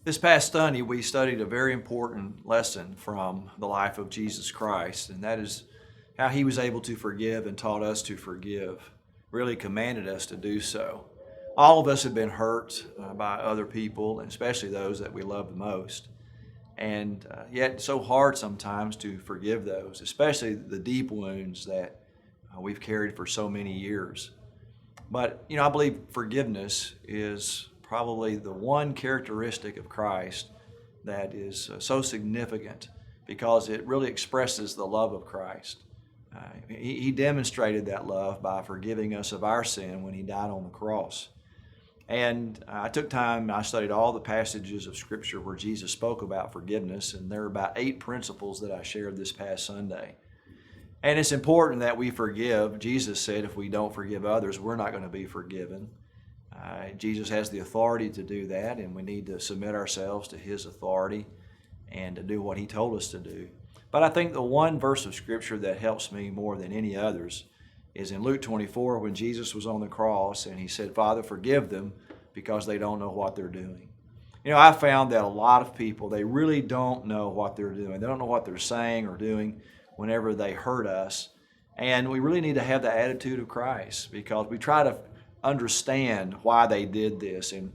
This past Sunday, we studied a very important lesson from the life of Jesus Christ, and that is how he was able to forgive and taught us to forgive, really commanded us to do so. All of us have been hurt by other people, and especially those that we love the most. And yet, it's so hard sometimes to forgive those, especially the deep wounds that we've carried for so many years. But, I believe forgiveness is probably the one characteristic of Christ that is so significant because it really expresses the love of Christ. He demonstrated that love by forgiving us of our sin when he died on the cross. And I took time, I studied all the passages of Scripture where Jesus spoke about forgiveness, and there are about 8 principles that I shared this past Sunday. And it's important that we forgive. Jesus said if we don't forgive others, we're not going to be forgiven. Jesus has the authority to do that, and we need to submit ourselves to his authority and to do what he told us to do. But I think the one verse of Scripture that helps me more than any others is in Luke 24 when Jesus was on the cross and he said, "Father, forgive them because they don't know what they're doing." I found that a lot of people, they really don't know what they're doing. They don't know what they're saying or doing whenever they hurt us. And we really need to have the attitude of Christ because we try to understand why they did this. And,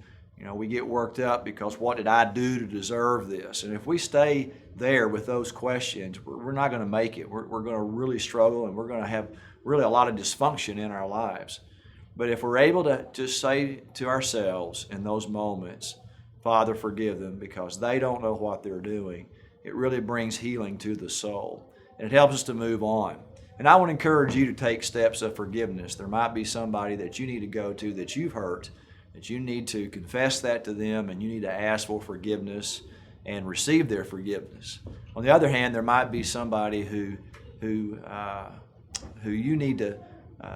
we get worked up because what did I do to deserve this? And if we stay there with those questions, we're not going to make it. We're going to really struggle, and we're going to have really a lot of dysfunction in our lives. But if we're able to just say to ourselves in those moments, "Father, forgive them because they don't know what they're doing," it really brings healing to the soul. And it helps us to move on. And I want to encourage you to take steps of forgiveness. There might be somebody that you need to go to that you've hurt, that you need to confess that to them, and you need to ask for forgiveness and receive their forgiveness. On the other hand, there might be somebody who you need to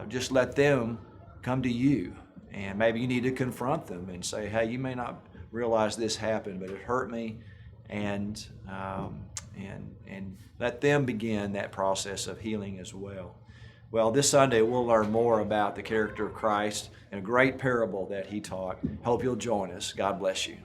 just let them come to you. And maybe you need to confront them and say, "Hey, you may not realize this happened, but it hurt me," and let them begin that process of healing as well. Well, this Sunday we'll learn more about the character of Christ and a great parable that he taught. Hope you'll join us. God bless you.